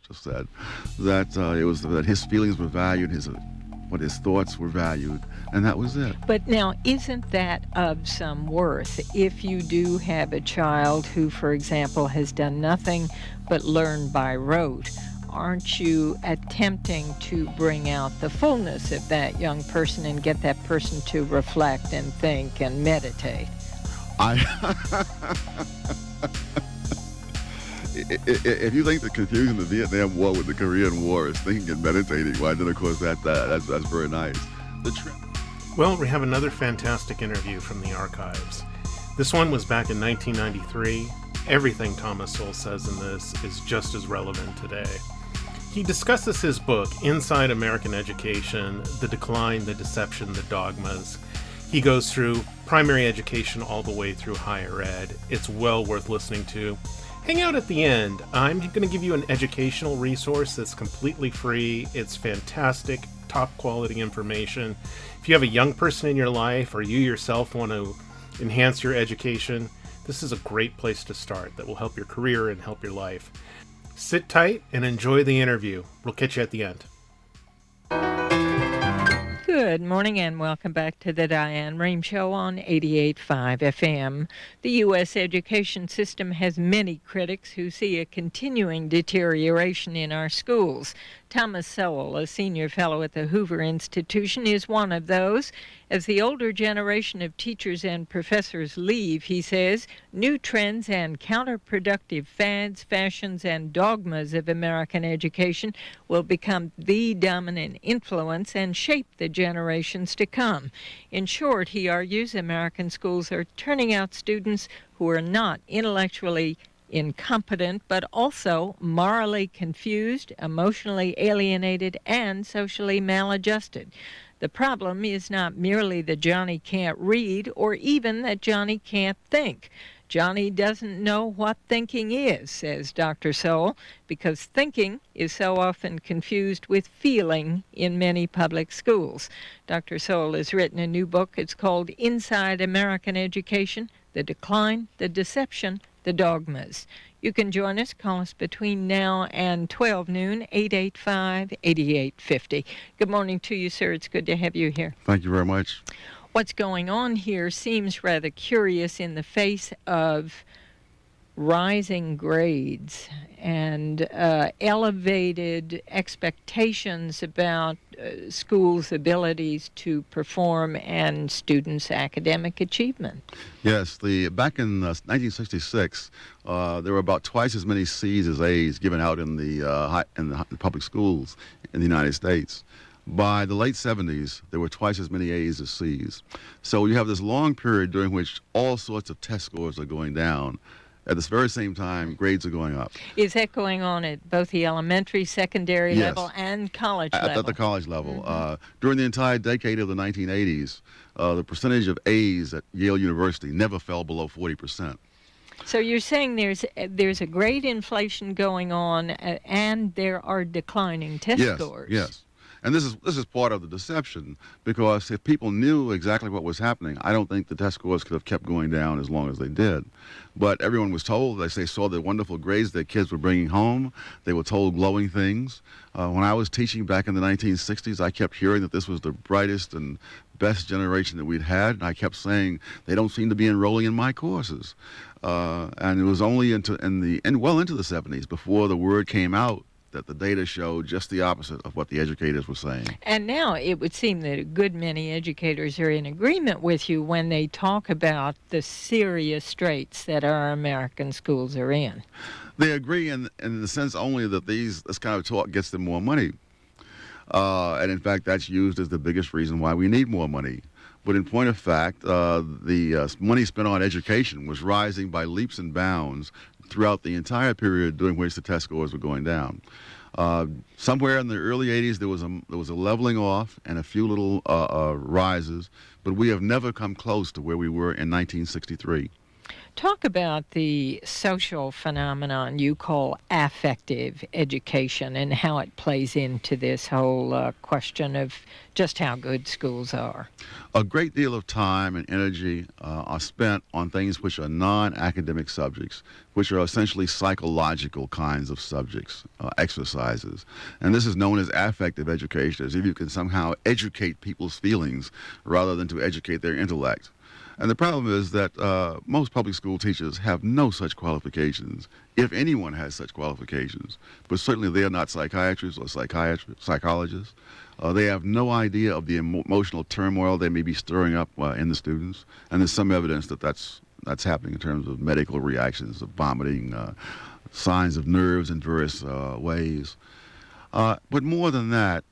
just said, that it was that his feelings were valued, what his thoughts were valued, and that was it. But now, isn't that of some worth if you do have a child who, for example, has done nothing but learn by rote? Aren't you attempting to bring out the fullness of that young person and get that person to reflect and think and meditate? If you think the confusion of the Vietnam War with the Korean War is thinking and meditating, well, then of course that's very nice. Well, we have another fantastic interview from the archives. This one was back in 1993. Everything Thomas Sowell says in this is just as relevant today. He discusses his book, Inside American Education, The Decline, the Deception, the Dogmas. He goes through primary education all the way through higher ed. It's well worth listening to. Hang out at the end. I'm going to give you an educational resource that's completely free. It's fantastic, top quality information. If you have a young person in your life or you yourself want to enhance your education, this is a great place to start that will help your career and help your life. Sit tight and enjoy the interview. We'll catch you at the end. Good morning and welcome back to the Diane Rehm Show on 88.5 FM. The U.S. education system has many critics who see a continuing deterioration in our schools. Thomas Sowell, a senior fellow at the Hoover Institution, is one of those. As the older generation of teachers and professors leave, he says, new trends and counterproductive fads, fashions, and dogmas of American education will become the dominant influence and shape the generations to come. In short, he argues, American schools are turning out students who are not intellectually incompetent, but also morally confused, emotionally alienated, and socially maladjusted. The problem is not merely that Johnny can't read or even that Johnny can't think. Johnny doesn't know what thinking is, says Dr. Sowell, because thinking is so often confused with feeling in many public schools. Dr. Sowell has written a new book. It's called Inside American Education, The Decline, the Deception, the Dogmas. You can join us. Call us between now and 12 noon, 885-8850. Good morning to you, sir. It's good to have you here. Thank you very much. What's going on here seems rather curious in the face of rising grades and elevated expectations about schools' abilities to perform and students' academic achievement. Yes, back in 1966, there were about twice as many C's as A's given out in the public schools in the United States. By the late 70s, there were twice as many A's as C's. So you have this long period during which all sorts of test scores are going down. At this very same time, grades are going up. Is that going on at both the elementary, secondary level, and college level? At the college level. During the entire decade of the 1980s, the percentage of A's at Yale University never fell below 40%. So you're saying there's a great inflation going on, and there are declining test scores. Yes. And this is part of the deception, because if people knew exactly what was happening, I don't think the test scores could have kept going down as long as they did. But everyone was told, as they saw the wonderful grades their kids were bringing home, they were told glowing things. When I was teaching back in the 1960s, I kept hearing that this was the brightest and best generation that we'd had, and I kept saying, they don't seem to be enrolling in my courses. And it was only well into the 70s before the word came out that the data showed just the opposite of what the educators were saying. And now it would seem that a good many educators are in agreement with you when they talk about the serious straits that our American schools are in. They agree in the sense only that this kind of talk gets them more money. And in fact, that's used as the biggest reason why we need more money. But in point of fact, the money spent on education was rising by leaps and bounds throughout the entire period during which the test scores were going down. Somewhere in the early 80s, there was a leveling off and a few little rises, but we have never come close to where we were in 1963. Talk about the social phenomenon you call affective education and how it plays into this whole question of just how good schools are. A great deal of time and energy are spent on things which are non-academic subjects, which are essentially psychological kinds of subjects, exercises. And this is known as affective education, as if you can somehow educate people's feelings rather than to educate their intellect. And the problem is that most public school teachers have no such qualifications, if anyone has such qualifications. But certainly they are not psychiatrists or psychologists. They have no idea of the emotional turmoil they may be stirring up in the students. And there's some evidence that that's happening in terms of medical reactions of vomiting, signs of nerves in various ways. But more than that,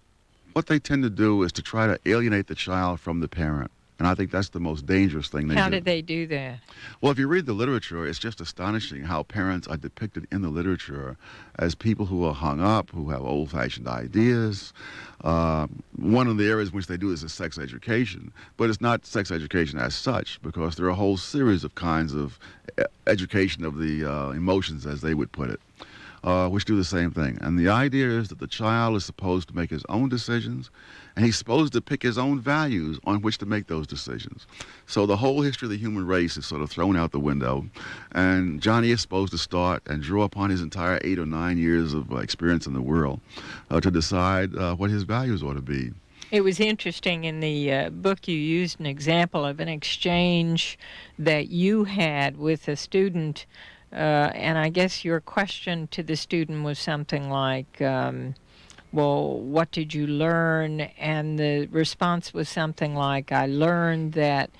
what they tend to do is to try to alienate the child from the parent. And I think that's the most dangerous thing they do. How did they do that? Well, if you read the literature, it's just astonishing how parents are depicted in the literature as people who are hung up, who have old-fashioned ideas. One of the areas in which they do this is sex education, but it's not sex education as such, because there are a whole series of kinds of education of the emotions, as they would put it, which do the same thing. And the idea is that the child is supposed to make his own decisions, and he's supposed to pick his own values on which to make those decisions. So the whole history of the human race is sort of thrown out the window, and Johnny is supposed to start and draw upon his entire 8 or 9 years of experience in the world to decide what his values ought to be. It was interesting in the book you used an example of an exchange that you had with a student, and I guess your question to the student was something like, well, what did you learn? And the response was something like, I learned that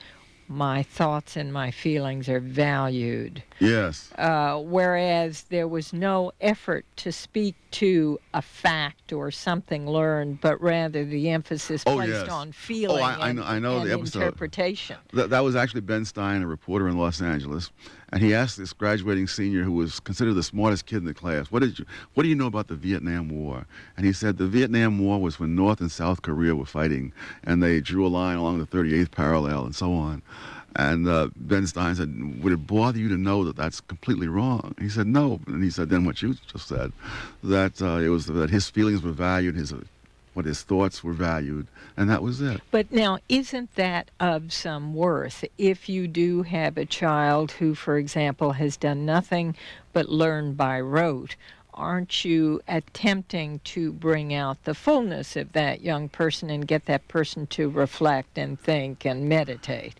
my thoughts and my feelings are valued. Yes. Whereas there was no effort to speak to a fact or something learned, but rather the emphasis placed on feeling I know and the episode. interpretation. That was actually Ben Stein, a reporter in Los Angeles, and he asked this graduating senior who was considered the smartest kid in the class, what do you know about the Vietnam War? And he said the Vietnam War was when North and South Korea were fighting, and they drew a line along the 38th parallel and so on. And Ben Stein said, would it bother you to know that that's completely wrong? He said, no. And he said, then what you just said, that it was that his feelings were valued, what his thoughts were valued, and that was it. But now, isn't that of some worth if you do have a child who, for example, has done nothing but learn by rote? Aren't you attempting to bring out the fullness of that young person and get that person to reflect and think and meditate?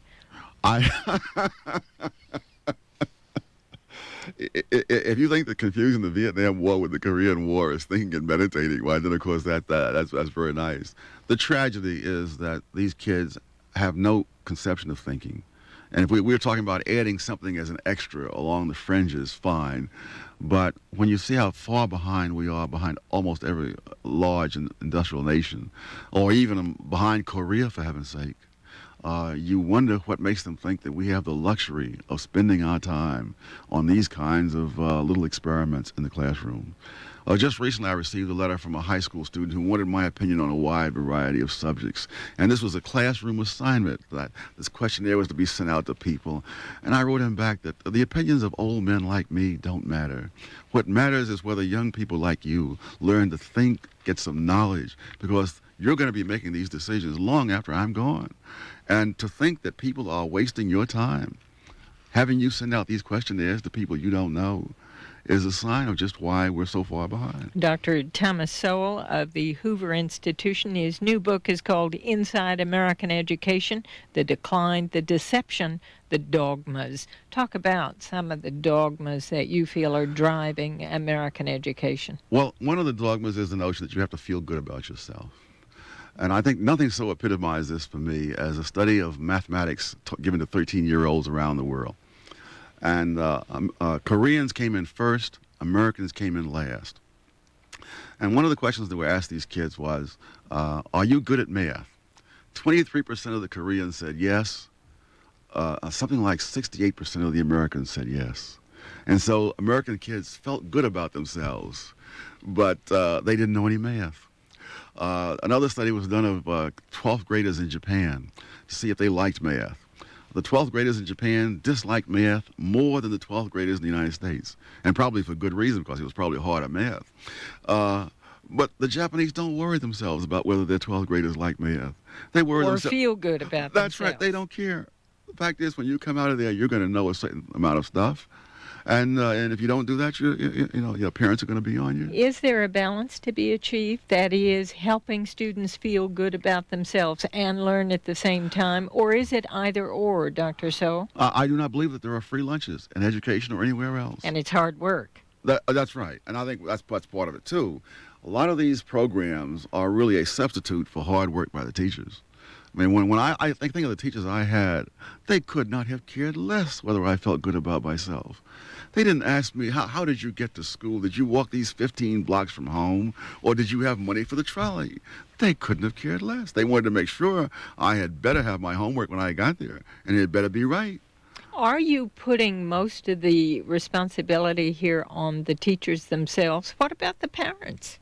If you think the confusing the Vietnam War with the Korean War is thinking and meditating, well, then of course that's very nice. The tragedy is that these kids have no conception of thinking. And if we're talking about adding something as an extra along the fringes, fine. But when you see how far behind we are behind almost every large industrial nation, or even behind Korea, for heaven's sake, you wonder what makes them think that we have the luxury of spending our time on these kinds of little experiments in the classroom. Just recently, I received a letter from a high school student who wanted my opinion on a wide variety of subjects. And this was a classroom assignment. That this questionnaire was to be sent out to people. And I wrote him back that the opinions of old men like me don't matter. What matters is whether young people like you learn to think, get some knowledge, because you're going to be making these decisions long after I'm gone. And to think that people are wasting your time, having you send out these questionnaires to people you don't know, is a sign of just why we're so far behind. Dr. Thomas Sowell of the Hoover Institution, his new book is called Inside American Education, The Decline, the Deception, the Dogmas. Talk about some of the dogmas that you feel are driving American education. Well, one of the dogmas is the notion that you have to feel good about yourself. And I think nothing so epitomizes this for me as a study of mathematics given to 13-year-olds around the world. And Koreans came in first, Americans came in last. And one of the questions that were asked these kids was, are you good at math? 23% of the Koreans said yes. Something like 68% of the Americans said yes. And so American kids felt good about themselves, but they didn't know any math. Another study was done of 12th graders in Japan to see if they liked math. The 12th graders in Japan dislike math more than the 12th graders in the United States, and probably for good reason, because it was probably hard at math. But the Japanese don't worry themselves about whether their 12th graders like math. They worry Or themselves. feel good about That's themselves. right. They don't care. The fact is, when you come out of there, you're going to know a certain amount of stuff, and if you don't do that, your parents are going to be on you. Is there a balance to be achieved? That is, helping students feel good about themselves and learn at the same time? Or is it either or, Dr. Sowell? I do not believe that there are free lunches in education or anywhere else. And it's hard work. That's right. And I think that's part of it, too. A lot of these programs are really a substitute for hard work by the teachers. I mean, when I think of the teachers I had, they could not have cared less whether I felt good about myself. They didn't ask me, how did you get to school? Did you walk these 15 blocks from home? Or did you have money for the trolley? They couldn't have cared less. They wanted to make sure I had better have my homework when I got there, and it had better be right. Are you putting most of the responsibility here on the teachers themselves? What about the parents?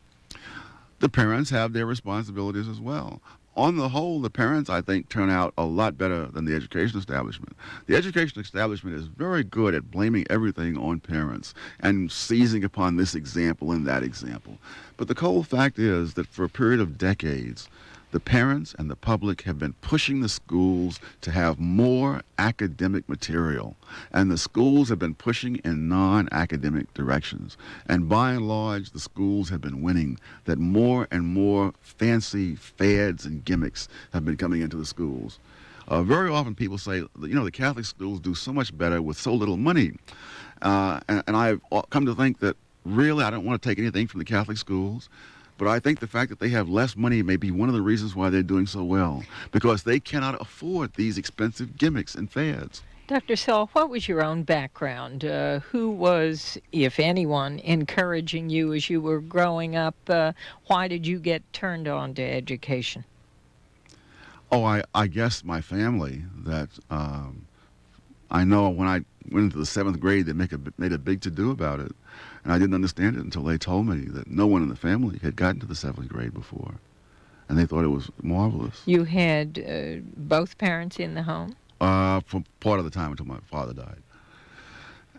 The parents have their responsibilities as well. On the whole, the parents, I think, turn out a lot better than the education establishment. The education establishment is very good at blaming everything on parents and seizing upon this example and that example. But the cold fact is that for a period of decades, the parents and the public have been pushing the schools to have more academic material, and the schools have been pushing in non-academic directions. And by and large, the schools have been winning, that more and more fancy fads and gimmicks have been coming into the schools. Very often people say, the Catholic schools do so much better with so little money. And I've come to think that really I don't want to take anything from the Catholic schools. But I think the fact that they have less money may be one of the reasons why they're doing so well, because they cannot afford these expensive gimmicks and fads. Dr. Sowell, what was your own background? Who was, if anyone, encouraging you as you were growing up? Why did you get turned on to education? Oh, I guess my family. That I know when I went into the 7th grade, they made a big to-do about it. And I didn't understand it until they told me that no one in the family had gotten to the 7th grade before. And they thought it was marvelous. You had both parents in the home? For part of the time until my father died.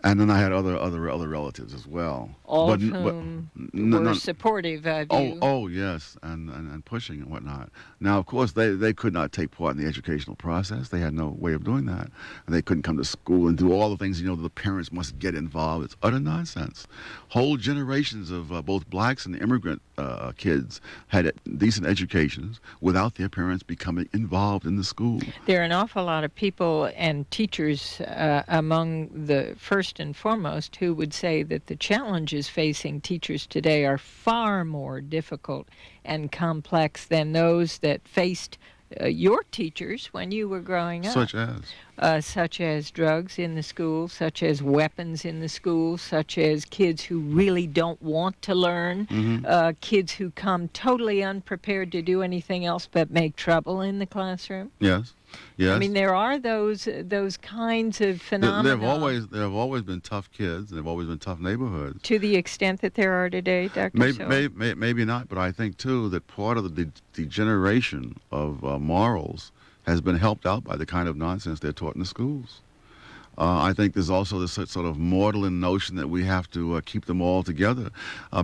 And then I had other relatives as well. All of whom were supportive of you. Oh, yes, and pushing and whatnot. Now, of course, they could not take part in the educational process. They had no way of doing that. And they couldn't come to school and do all the things, the parents must get involved. It's utter nonsense. Whole generations of both blacks and immigrant kids had decent educations without their parents becoming involved in the school. There are an awful lot of people and teachers among the first and foremost who would say that the challenges facing teachers today are far more difficult and complex than those that faced your teachers when you were growing up. Such as drugs in the schools, such as weapons in the schools, such as kids who really don't want to learn, kids who come totally unprepared to do anything else but make trouble in the classroom. Yes. Yes. I mean, there are those kinds of phenomena. There have always been tough kids, and there have always been tough neighborhoods. To the extent that there are today, Dr. Sowell? Maybe not, but I think, too, that part of the degeneration of morals has been helped out by the kind of nonsense they're taught in the schools. I think there's also this sort of maudlin notion that we have to keep them all together.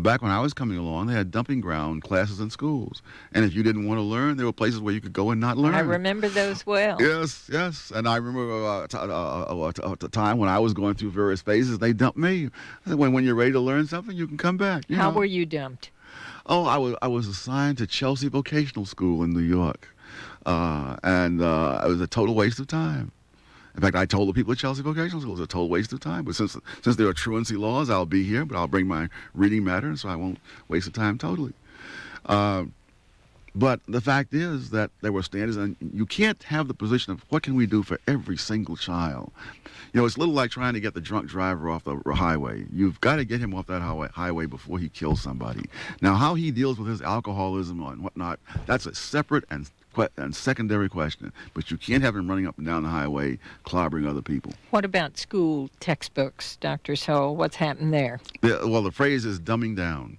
Back when I was coming along, they had dumping ground classes in schools. And if you didn't want to learn, there were places where you could go and not learn. I remember those well. Yes. And I remember a time when I was going through various phases, they dumped me. I said, when you're ready to learn something, you can come back. How were you dumped? Oh, I was assigned to Chelsea Vocational School in New York. And it was a total waste of time. In fact, I told the people at Chelsea Vocational School it was a total waste of time. But since there are truancy laws, I'll be here, but I'll bring my reading matter, so I won't waste the time totally. But the fact is that there were standards, and you can't have the position of what can we do for every single child. It's a little like trying to get the drunk driver off the highway. You've got to get him off that highway before he kills somebody. Now, how he deals with his alcoholism and whatnot, that's a separate and secondary question, but you can't have him running up and down the highway clobbering other people. What about school textbooks, Dr. Sowell? What's happened there? Well, the phrase is dumbing down.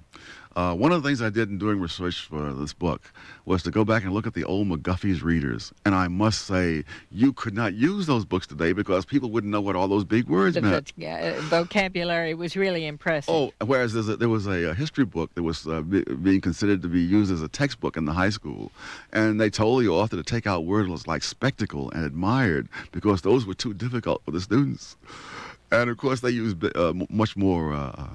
One of the things I did in doing research for this book was to go back and look at the old McGuffey's readers. And I must say, you could not use those books today because people wouldn't know what all those big words meant. The vocabulary was really impressive. Oh, whereas there was a history book that was being considered to be used as a textbook in the high school. And they told the author to take out words like spectacle and admired because those were too difficult for the students. And, of course, they used much more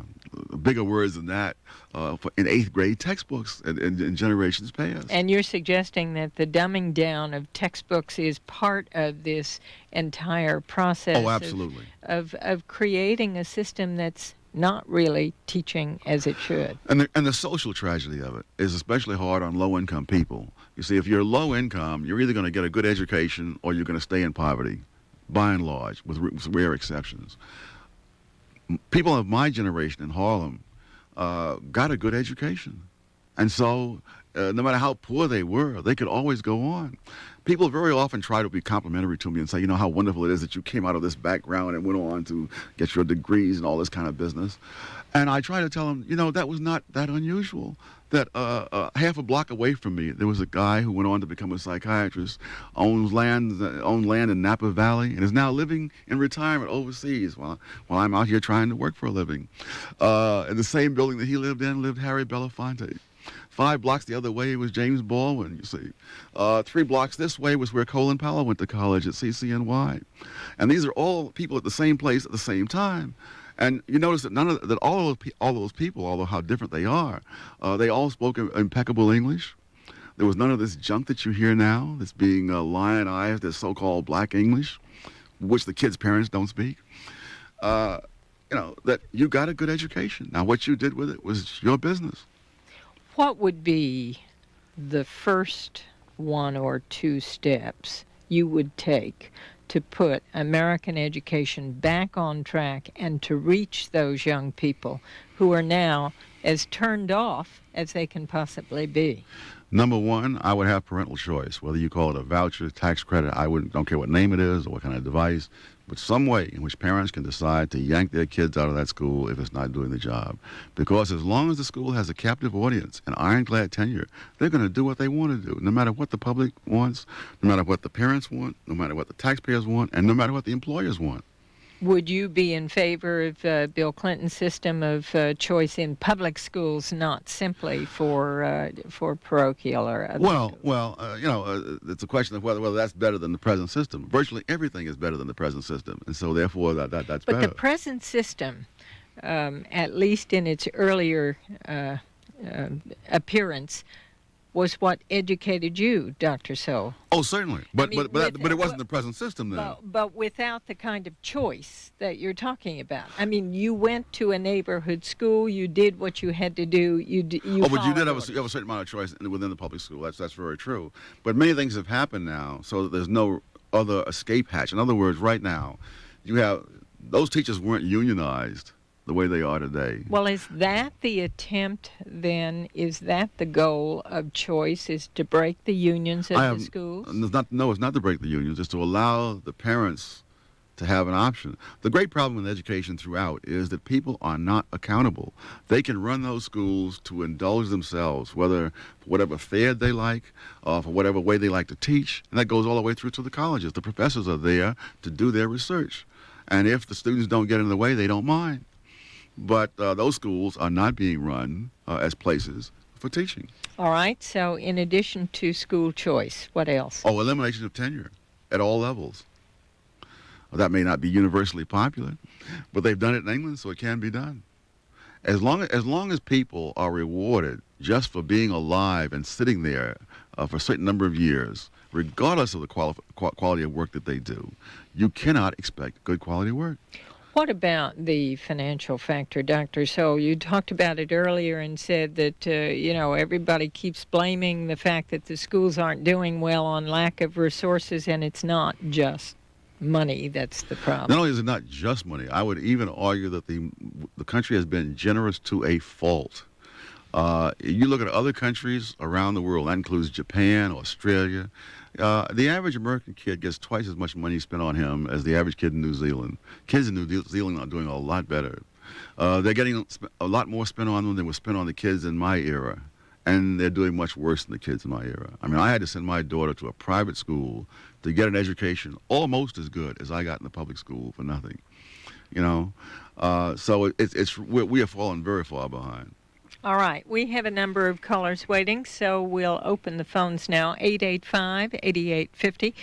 bigger words than that in 8th grade textbooks in generations past. And you're suggesting that the dumbing down of textbooks is part of this entire process Oh, absolutely. of creating a system that's not really teaching as it should. And the social tragedy of it is especially hard on low-income people. You see, if you're low income, you're either going to get a good education or you're going to stay in poverty, by and large, with rare exceptions. People of my generation in Harlem got a good education. And so no matter how poor they were, they could always go on. People very often try to be complimentary to me and say, you know, how wonderful it is that you came out of this background and went on to get your degrees and all this kind of business. And I try to tell them, you know, that was not that unusual. That half a block away from me, there was a guy who went on to become a psychiatrist, owned land in Napa Valley, and is now living in retirement overseas while I'm out here trying to work for a living. In the same building that he lived in lived Harry Belafonte. 5 blocks the other way was James Baldwin, you see. 3 blocks this way was where Colin Powell went to college at CCNY. And these are all people at the same place at the same time. And you notice that all those people, although how different they are, they all spoke impeccable English. There was none of this junk that you hear now that's being lionized as so-called black English, which the kids' parents don't speak. You know, that you got a good education. Now, what you did with it was your business. What would be the first 1 or 2 steps you would take to put American education back on track and to reach those young people who are now as turned off as they can possibly be? Number 1, I would have parental choice, whether you call it a voucher, tax credit, don't care what name it is or what kind of device, but some way in which parents can decide to yank their kids out of that school if it's not doing the job. Because as long as the school has a captive audience, an ironclad tenure, they're going to do what they want to do, no matter what the public wants, no matter what the parents want, no matter what the taxpayers want, and no matter what the employers want. Would you be in favor of Bill Clinton's system of choice in public schools, not simply for parochial or other schools? Well, you know, it's a question of whether that's better than the present system. Virtually everything is better than the present system, and so therefore that's better. But the present system, at least in its earlier appearance, was what educated you, Dr. Sowell. Oh, certainly. But I mean, but it wasn't the present system then. But without the kind of choice that you're talking about. I mean, you went to a neighborhood school. You did what you had to do. But you did have a certain amount of choice within the public school. That's very true. But many things have happened now, so that there's no other escape hatch. In other words, right now, you have those teachers weren't unionized the way they are today. Well, is that the attempt then? Is that the goal of choice, is to break the unions of the schools? No, it's not to break the unions. It's to allow the parents to have an option. The great problem in education throughout is that people are not accountable. They can run those schools to indulge themselves, whether for whatever fad they like, for whatever way they like to teach, and that goes all the way through to the colleges. The professors are there to do their research. And if the students don't get in the way, they don't mind. But those schools are not being run as places for teaching. All right. So in addition to school choice, what else? Oh, elimination of tenure at all levels. Well, that may not be universally popular, but they've done it in England, so it can be done. As long as people are rewarded just for being alive and sitting there for a certain number of years, regardless of the quality of work that they do, you cannot expect good quality work. What about the financial factor, Dr. Sowell? You talked about it earlier and said that, everybody keeps blaming the fact that the schools aren't doing well on lack of resources, and it's not just money that's the problem. Not only is it not just money, I would even argue that the country has been generous to a fault. You look at other countries around the world, that includes Japan, Australia. The average American kid gets twice as much money spent on him as the average kid in New Zealand. Kids in New Zealand are doing a lot better. They're getting a lot more spent on them than was spent on the kids in my era. And they're doing much worse than the kids in my era. I mean, I had to send my daughter to a private school to get an education almost as good as I got in the public school for nothing. So we have fallen very far behind. All right. We have a number of callers waiting, so we'll open the phones now. 885-8850.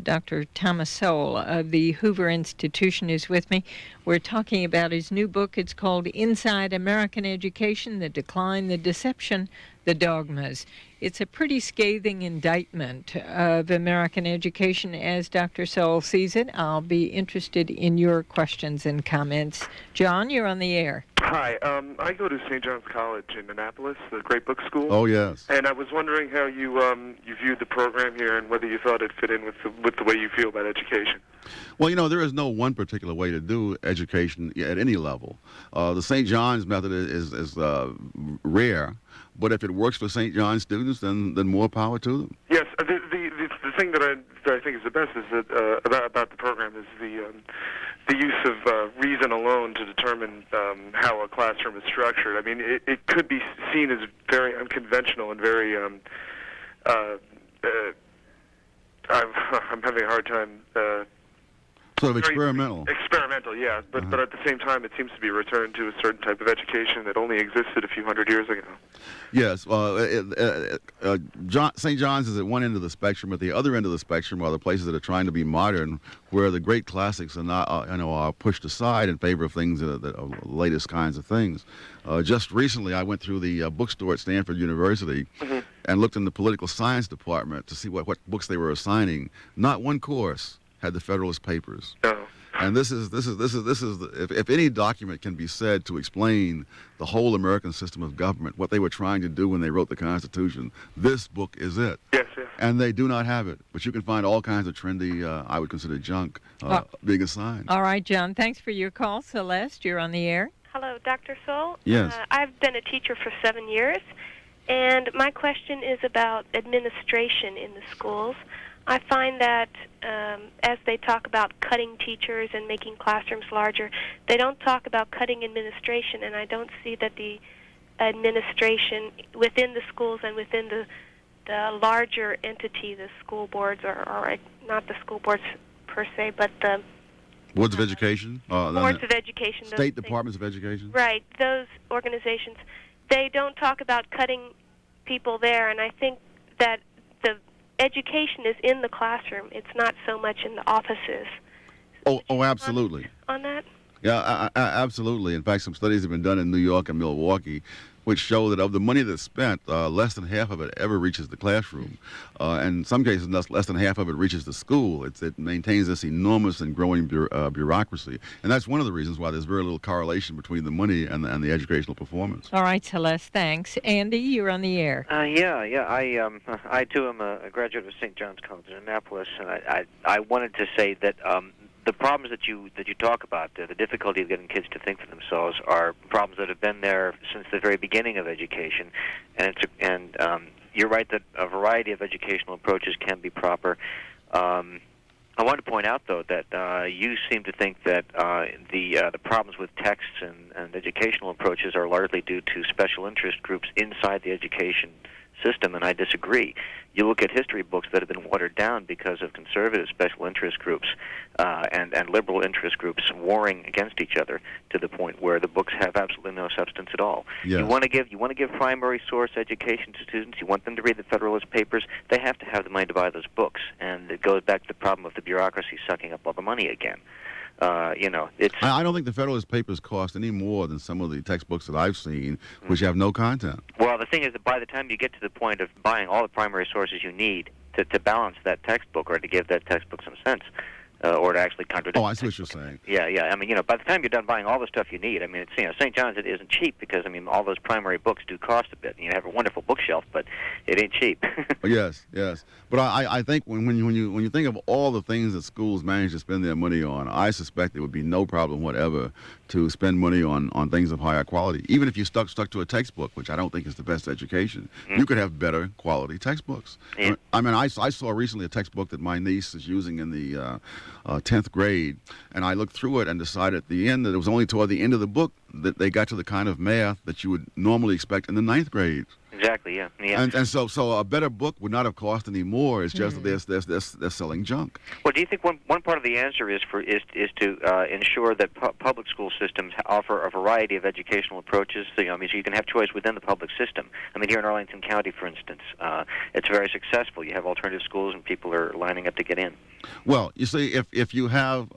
Dr. Thomas Sowell of the Hoover Institution is with me. We're talking about his new book. It's called Inside American Education, The Decline, the Deception, the Dogmas. It's a pretty scathing indictment of American education as Dr. Sowell sees it. I'll be interested in your questions and comments. John, you're on the air. Hi, I go to St. John's College in Annapolis, the great book school. Oh, yes. And I was wondering how you viewed the program here and whether you thought it fit in with the way you feel about education. Well, there is no one particular way to do education at any level. The St. John's method is rare, but if it works for St. John's students, then more power to them. Yes, the thing that I think is the best is that about the program is the use of reason alone to determine how a classroom is structured. I mean, it could be seen as very unconventional and very I'm having a hard time. Sort of experimental. Experimental, yeah. But at the same time, it seems to be a return to a certain type of education that only existed a few hundred years ago. Yes. St. John's is at one end of the spectrum. At the other end of the spectrum are the places that are trying to be modern, where the great classics are not, are pushed aside in favor of things that are latest kinds of things. Just recently, I went through the bookstore at Stanford University and looked in the political science department to see what books they were assigning. Not one course had the Federalist Papers. Oh. And this is if any document can be said to explain the whole American system of government, what they were trying to do when they wrote the Constitution, this book is it. Yes, yes. And they do not have it. But you can find all kinds of trendy, I would consider junk, being assigned. All right, John. Thanks for your call. Celeste, you're on the air. Hello, Dr. Sowell. Yes. I've been a teacher for 7 years, and my question is about administration in the schools. I find that as they talk about cutting teachers and making classrooms larger, they don't talk about cutting administration, and I don't see that the administration within the schools and within the larger entity, the school boards, or not the school boards per se, but the Boards of Education? Boards of Education. State Departments of Education? Right, those organizations. They don't talk about cutting people there, and I think that the education is in the classroom. It's not so much in the offices. Oh, absolutely. On that? Yeah, absolutely. In fact, some studies have been done in New York and Milwaukee which show that of the money that's spent, less than half of it ever reaches the classroom. And in some cases, less than half of it reaches the school. It maintains this enormous and growing bureaucracy. And that's one of the reasons why there's very little correlation between the money and the educational performance. All right, Celeste, thanks. Andy, you're on the air. I too am a graduate of St. John's College in Annapolis, and I wanted to say that the problems that you talk about, the difficulty of getting kids to think for themselves, are problems that have been there since the very beginning of education. And you're right that a variety of educational approaches can be proper. I want to point out, though, that you seem to think that the problems with texts and educational approaches are largely due to special interest groups inside the education system, and I disagree. You look at history books that have been watered down because of conservative special interest groups and liberal interest groups warring against each other to the point where the books have absolutely no substance at all. Yes. You want to give primary source education to students. You want them to read the Federalist Papers. They have to have the money to buy those books, and it goes back to the problem of the bureaucracy sucking up all the money again. It's. I don't think the Federalist Papers cost any more than some of the textbooks that I've seen, which have no content. Well, the thing is that by the time you get to the point of buying all the primary sources you need to balance that textbook or to give that textbook some sense, or to actually contradict. Oh, I see what you're saying. Yeah. I mean, by the time you're done buying all the stuff you need, I mean, it's St. John's it isn't cheap because all those primary books do cost a bit. You have a wonderful bookshelf, but it ain't cheap. Yes. But I think when you think of all the things that schools manage to spend their money on, I suspect there would be no problem whatever to spend money on things of higher quality. Even if you stuck to a textbook, which I don't think is the best education, you could have better quality textbooks. Yeah. I mean, I saw recently a textbook that my niece is using in the 10th grade, and I looked through it and decided at the end that it was only toward the end of the book that they got to the kind of math that you would normally expect in the 9th grade. Exactly. Yeah. And so a better book would not have cost any more. It's just that they're selling junk. Well, do you think one part of the answer is to ensure that public school systems offer a variety of educational approaches? So, so you can have choice within the public system. I mean, here in Arlington County, for instance, it's very successful. You have alternative schools, and people are lining up to get in. Well, you see, if you have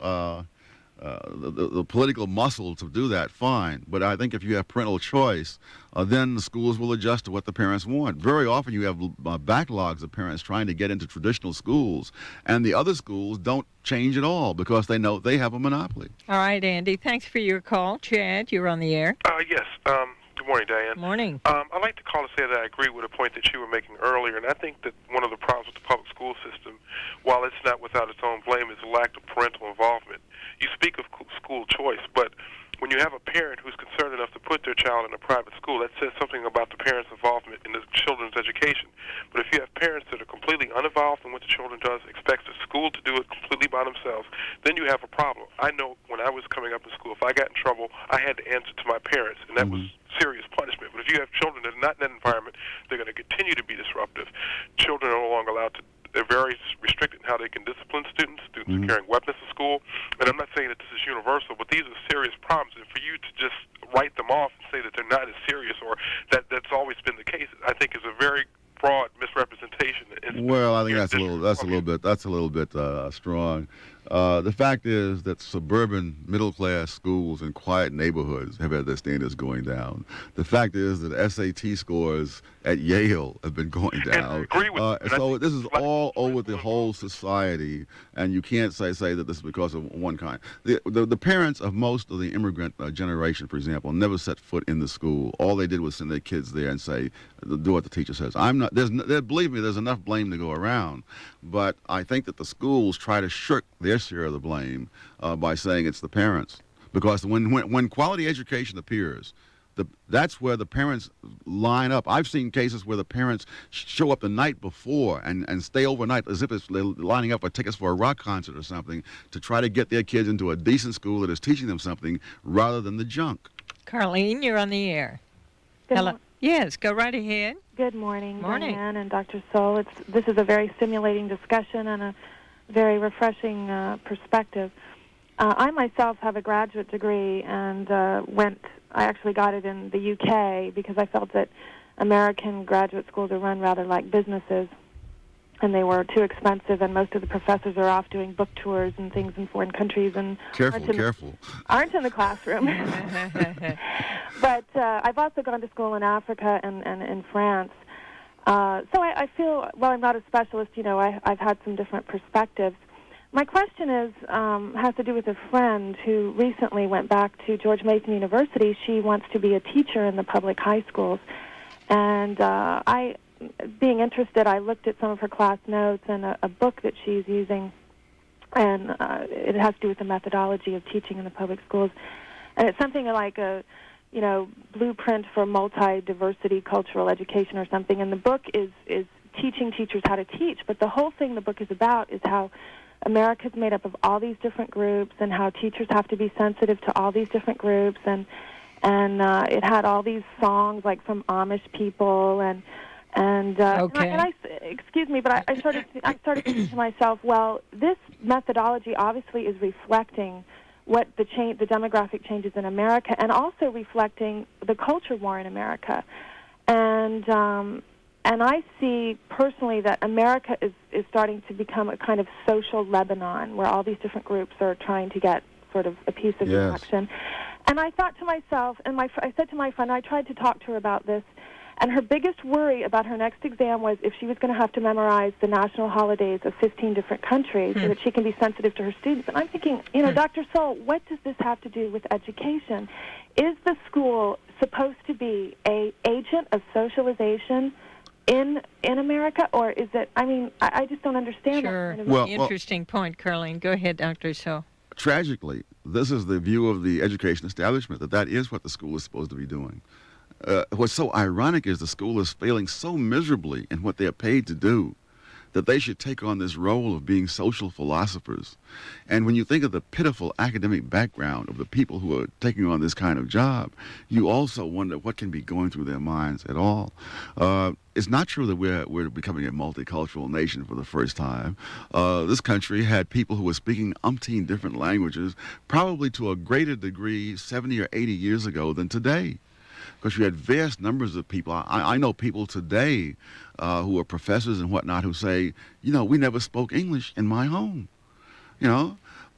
the political muscle to do that, fine. But I think if you have parental choice, then the schools will adjust to what the parents want. Very often you have backlogs of parents trying to get into traditional schools, and the other schools don't change at all because they know they have a monopoly. All right, Andy, thanks for your call. Chad, you're on the air. Yes. Good morning, Diane. Morning. I'd like to call to say that I agree with a point that you were making earlier, and I think that one of the problems with the public school system, while it's not without its own blame, is the lack of parental involvement. You speak of school choice, but when you have a parent who's concerned enough to put their child in a private school, that says something about the parent's involvement in the children's education. But if you have parents that are completely uninvolved in what the children does, expects the school to do it completely by themselves, then you have a problem. I know when I was coming up in school, if I got in trouble, I had to answer to my parents, and that was serious punishment. But if you have children that are not in that environment, they're going to continue to be disruptive. Children are no longer allowed to. They're very restricted in how they can discipline students. Students are carrying weapons to school. And I'm not saying that this is universal, but these are serious problems. And for you to just write them off and say that they're not as serious or that's always been the case, I think is a very broad misrepresentation. Well, I think that's a little bit strong. The fact is that suburban middle-class schools in quiet neighborhoods have had their standards going down. The fact is that SAT scores at Yale have been going down. And I agree with so this is all over the whole society, and you can't say that this is because of one kind. The parents of most of the immigrant generation, for example, never set foot in the school. All they did was send their kids there and say, do what the teacher says. Believe me, there's enough blame to go around, but I think that the schools try to shirk their share of the blame by saying it's the parents, because when quality education appears, that's where the parents line up. I've seen cases where the parents show up the night before and stay overnight as if it's lining up for tickets for a rock concert or something to try to get their kids into a decent school that is teaching them something rather than the junk. Carlene, you're on the air. Hello. Yes, go right ahead. Good morning, Morning. Diane and Dr. Sowell. This is a very stimulating discussion and a very refreshing perspective. I myself have a graduate degree and I actually got it in the UK because I felt that American graduate schools are run rather like businesses, and they were too expensive, and most of the professors are off doing book tours and things in foreign countries and aren't in the classroom. But I've also gone to school in Africa and in France. So I feel, while I'm not a specialist, I've had some different perspectives. My question has to do with a friend who recently went back to George Mason University. She wants to be a teacher in the public high schools. And being interested, I looked at some of her class notes and a book that she's using, and it has to do with the methodology of teaching in the public schools. And it's something like a blueprint for multi-diversity cultural education or something. And the book is teaching teachers how to teach. But the whole thing the book is about is how America's made up of all these different groups and how teachers have to be sensitive to all these different groups. And it had all these songs like from Amish people and I excuse me, but I started thinking to myself, well, this methodology obviously is reflecting what the demographic changes in America, and also reflecting the culture war in America. And I see personally that America is starting to become a kind of social Lebanon, where all these different groups are trying to get sort of a piece of the action. And I thought to myself, and I said to my friend, I tried to talk to her about this, and her biggest worry about her next exam was if she was going to have to memorize the national holidays of 15 different countries so that she can be sensitive to her students. And I'm thinking, Dr. Sowell, what does this have to do with education? Is the school supposed to be an agent of socialization in America, or is it, I just don't understand Sure. that. Kind of Interesting point, Carlene. Go ahead, Dr. Sowell. Tragically, this is the view of the education establishment, that is what the school is supposed to be doing. What's so ironic is the school is failing so miserably in what they're paid to do that they should take on this role of being social philosophers. And when you think of the pitiful academic background of the people who are taking on this kind of job, you also wonder what can be going through their minds at all. It's not true that we're becoming a multicultural nation for the first time. This country had people who were speaking umpteen different languages, probably to a greater degree 70 or 80 years ago than today. Because you had vast numbers of people. I know people today who are professors and whatnot who say, we never spoke English in my home,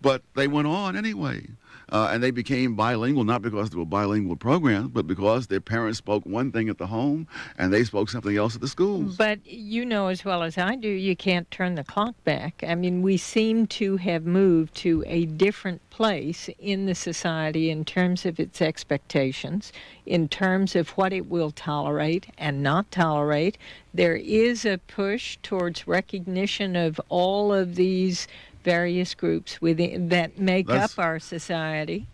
but they went on anyway. And they became bilingual, not because they were bilingual programs, but because their parents spoke one thing at the home and they spoke something else at the schools. But you know as well as I do, you can't turn the clock back. I mean, we seem to have moved to a different place in the society in terms of its expectations, in terms of what it will tolerate and not tolerate. There is a push towards recognition of all of these various groups within that make up our society.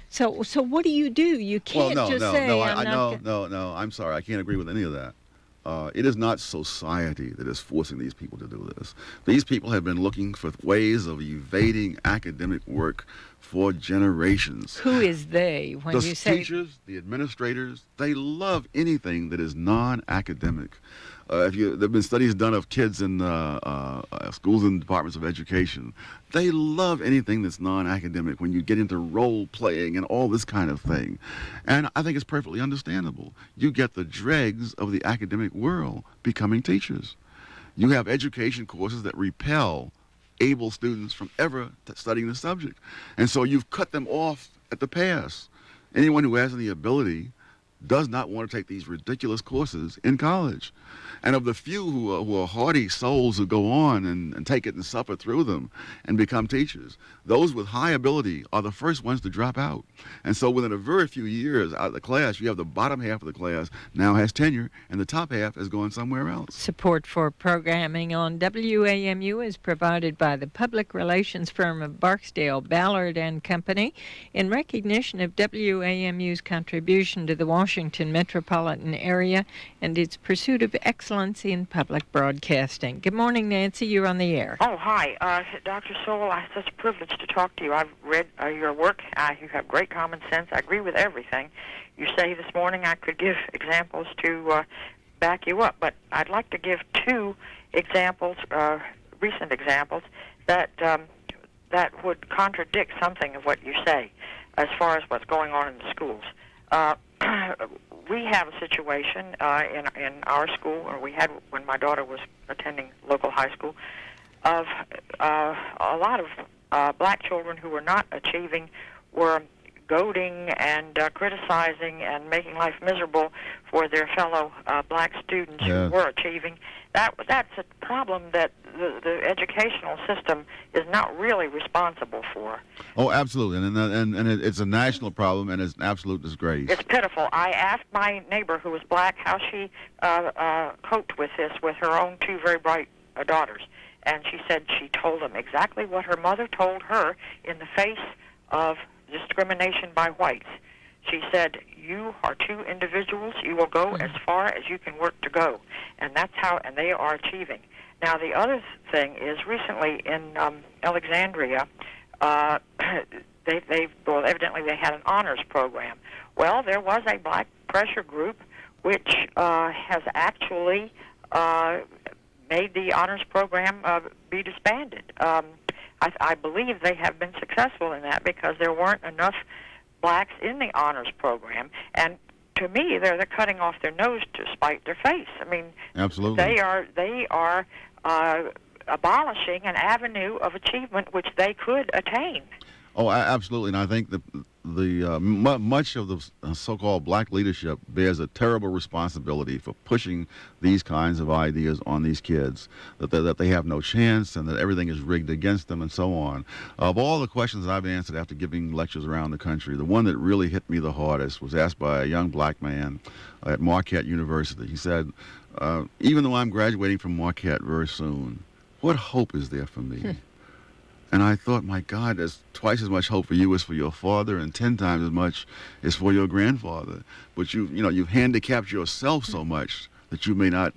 So what do? You can't I'm sorry, I can't agree with any of that. It is not society that is forcing these people to do this. These people have been looking for ways of evading academic work for generations. Who is they? When the you say teachers, the administrators, they love anything that is non-academic. There have been studies done of kids in schools and departments of education. They love anything that's non-academic when you get into role-playing and all this kind of thing. And I think it's perfectly understandable. You get the dregs of the academic world becoming teachers. You have education courses that repel able students from ever studying the subject. And so you've cut them off at the pass. Anyone who has any ability does not want to take these ridiculous courses in college. And of the few who are hardy souls who go on and take it and suffer through them and become teachers, those with high ability are the first ones to drop out. And so within a very few years out of the class, you have the bottom half of the class now has tenure, and the top half has gone somewhere else. Support for programming on WAMU is provided by the public relations firm of Barksdale, Ballard and Company in recognition of WAMU's contribution to the Washington metropolitan area and its pursuit of excellence in public broadcasting. Good morning, Nancy. You're on the air. Oh, hi. Dr. Sowell, it's such a privilege to talk to you. I've read your work. You have great common sense. I agree with everything you say this morning. I could give examples to back you up, but I'd like to give two examples, recent examples, that would contradict something of what you say as far as what's going on in the schools. We have a situation in our school, or we had when my daughter was attending local high school, of a lot of black children who were not achieving were goading and criticizing and making life miserable for their fellow black students who were achieving. That's a problem that the educational system is not really responsible for. Oh, absolutely, and it's a national problem, and it's an absolute disgrace. It's pitiful. I asked my neighbor who was black how she coped with this with her own two very bright daughters, and she said she told them exactly what her mother told her in the face of discrimination by whites. She said, "You are two individuals. You will go as far as you can work to go," and that's how. And they are achieving. Now, the other thing is, recently in Alexandria, evidently they had an honors program. Well, there was a black pressure group which has actually made the honors program be disbanded. I believe they have been successful in that because there weren't enough blacks in the honors program, and to me, they're cutting off their nose to spite their face. I mean, absolutely, they are abolishing an avenue of achievement which they could attain. Oh, absolutely, and I think the much of the so-called black leadership bears a terrible responsibility for pushing these kinds of ideas on these kids, that they have no chance and that everything is rigged against them and so on. Of all the questions I've answered after giving lectures around the country, the one that really hit me the hardest was asked by a young black man at Marquette University. He said, even though I'm graduating from Marquette very soon, what hope is there for me? And I thought, my God, there's twice as much hope for you as for your father, and 10 times as much as for your grandfather. But you've handicapped yourself so much that you may not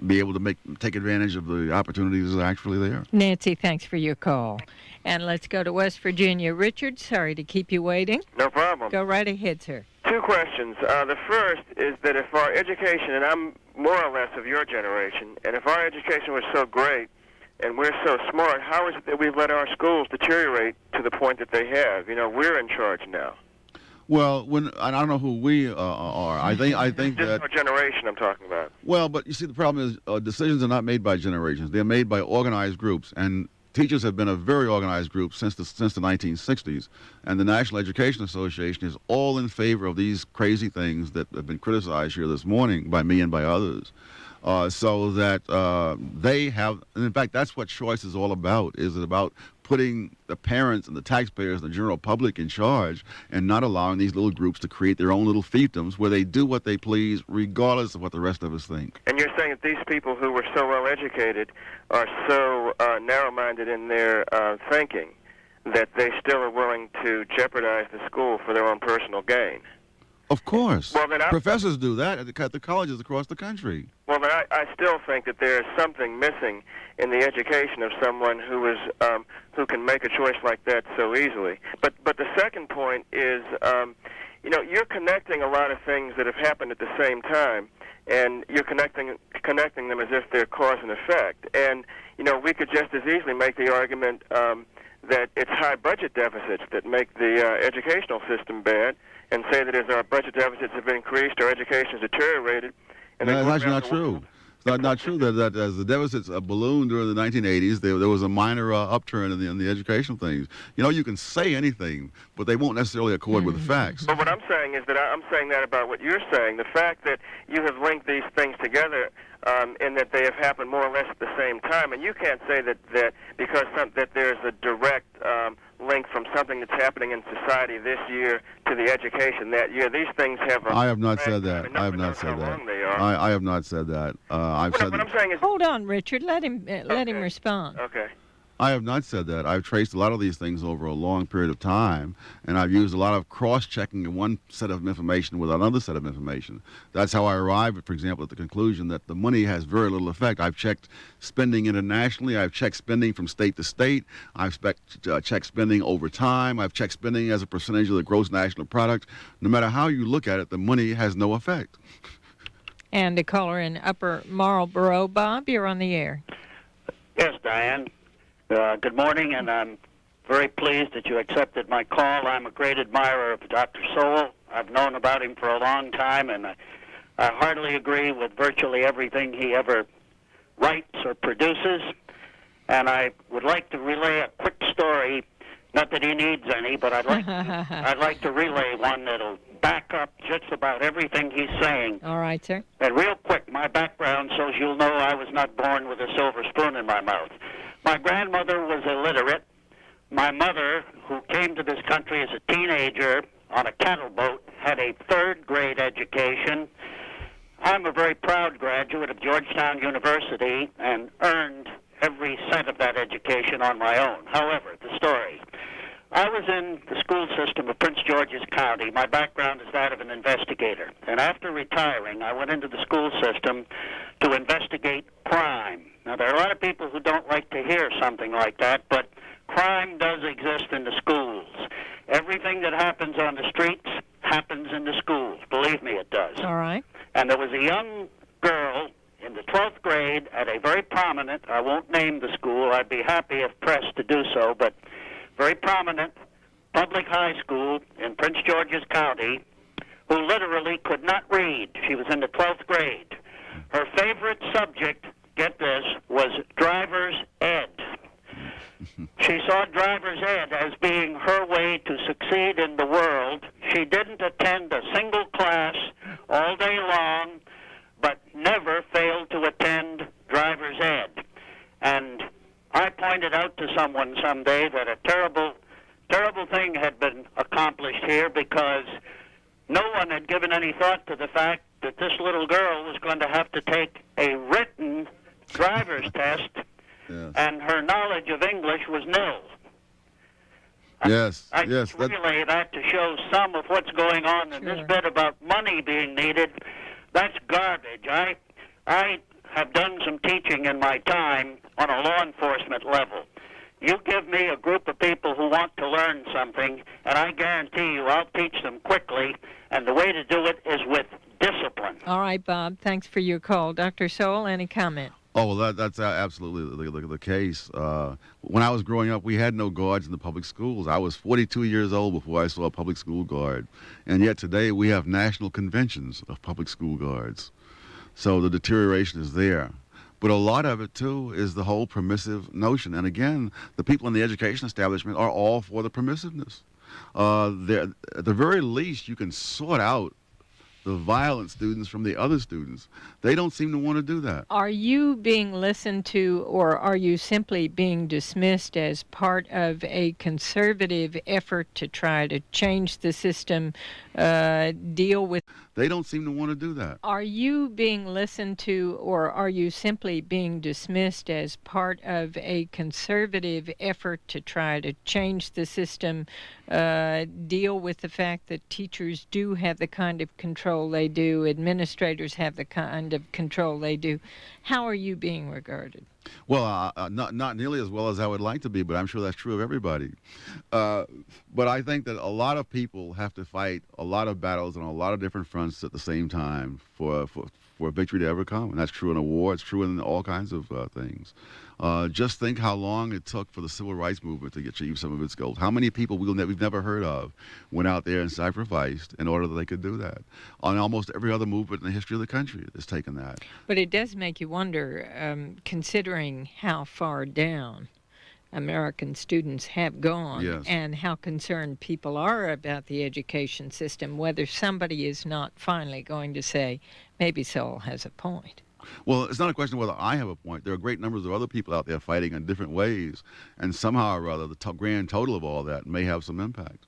be able to take advantage of the opportunities that are actually there. Nancy, thanks for your call. And let's go to West Virginia. Richard, sorry to keep you waiting. No problem. Go right ahead, sir. Two questions. The first is that if our education, and I'm more or less of your generation, and if our education was so great and we're so smart, how is it that we've let our schools deteriorate to the point that they have? We're in charge now. Well, I don't know who we are. I think Just that our generation I'm talking about. Well, but you see, the problem is decisions are not made by generations. They're made by organized groups, and teachers have been a very organized group since the 1960s. And the National Education Association is all in favor of these crazy things that have been criticized here this morning by me and by others. So that they have, and in fact, that's what choice is all about. Is it about putting the parents and the taxpayers and the general public in charge and not allowing these little groups to create their own little fiefdoms where they do what they please regardless of what the rest of us think. And you're saying that these people who were so well educated are so narrow-minded in their thinking that they still are willing to jeopardize the school for their own personal gain? Of course. Well, then professors do that at the colleges across the country. Well, then I still think that there is something missing in the education of someone who is who can make a choice like that so easily. But the second point is, you're connecting a lot of things that have happened at the same time, and you're connecting them as if they're cause and effect. And we could just as easily make the argument that it's high budget deficits that make the educational system bad, and say that as our budget deficits have increased, our education has deteriorated. And that's actually not true. It's not true that as the deficits ballooned during the 1980s, there was a minor upturn in the educational things. You can say anything, but they won't necessarily accord with the facts. But what I'm saying is that I'm saying that about what you're saying. The fact that you have linked these things together and that they have happened more or less at the same time, and you can't say that because that there's a direct link from something that's happening in society this year to the education that year. These things have. I have not said that. I have not said that. I have not said that. What I'm saying is. Hold on, Richard. Let him respond. Okay. I have not said that. I've traced a lot of these things over a long period of time, and I've used a lot of cross-checking one set of information with another set of information. That's how I arrived, for example, at the conclusion that the money has very little effect. I've checked spending internationally. I've checked spending from state to state. I've checked spending over time. I've checked spending as a percentage of the gross national product. No matter how you look at it, the money has no effect. And a caller in Upper Marlboro. Bob, you're on the air. Yes, Diane. Good morning, and I'm very pleased that you accepted my call. I'm a great admirer of Dr. Sowell. I've known about him for a long time, and I heartily agree with virtually everything he ever writes or produces. And I would like to relay a quick story, not that he needs any, but I'd like to relay one that'll back up just about everything he's saying. All right, sir. And real quick, my background, so you'll know I was not born with a silver spoon in my mouth. My grandmother was illiterate. My mother, who came to this country as a teenager on a cattle boat, had a third-grade education. I'm a very proud graduate of Georgetown University and earned every cent of that education on my own. However, the story. I was in the school system of Prince George's County. My background is that of an investigator. And after retiring, I went into the school system to investigate crime. Now, there are a lot of people who don't like to hear something like that, but crime does exist in the schools. Everything that happens on the streets happens in the schools. Believe me, it does. All right. And there was a young girl in the 12th grade at a very prominent, I won't name the school, I'd be happy if pressed to do so, but very prominent public high school in Prince George's County who literally could not read. She was in the 12th grade. Her favorite subject, get this, was driver's ed. She saw driver's ed as being her way to succeed in the world. She didn't attend a single class all day long, but never failed to attend driver's ed. And I pointed out to someone someday that a terrible thing had been accomplished here because no one had given any thought to the fact that this little girl was going to have to take a written driver's test, yes. And her knowledge of English was nil. Yes, I yes. relay that to show some of what's going on in this bit about money being needed. That's garbage. I have done some teaching in my time on a law enforcement level. You give me a group of people who want to learn something, and I guarantee you I'll teach them quickly, and the way to do it is with discipline. All right, Bob, thanks for your call. Dr. Sowell, any comment? Oh, well, that's absolutely the case. When I was growing up, we had no guards in the public schools. I was 42 years old before I saw a public school guard. And yet today we have national conventions of public school guards. So the deterioration is there. But a lot of it, too, is the whole permissive notion. And again, the people in the education establishment are all for the permissiveness. At the very least, you can sort out the violent students from the other students. They don't seem to want to do that. Are you being listened to, or are you simply being dismissed as part of a conservative effort to try to change the system, deal with... They don't seem to want to do that. Are you being listened to, or are you simply being dismissed as part of a conservative effort to try to change the system, deal with the fact that teachers do have the kind of control they do, administrators have the kind of control they do? How are you being regarded? Well, not nearly as well as I would like to be, but I'm sure that's true of everybody. But I think that a lot of people have to fight a lot of battles on a lot of different fronts at the same time for a victory to ever come. And that's true in a war. It's true in all kinds of things. Just think how long it took for the civil rights movement to achieve some of its goals. How many people we've never heard of went out there and sacrificed in order that they could do that? On almost every other movement in the history of the country has taken that. But it does make you wonder, considering how far down American students have gone, yes, and how concerned people are about the education system, whether somebody is not finally going to say, maybe Sowell has a point. Well, it's not a question of whether I have a point. There are great numbers of other people out there fighting in different ways, and somehow or other, the grand total of all that may have some impact.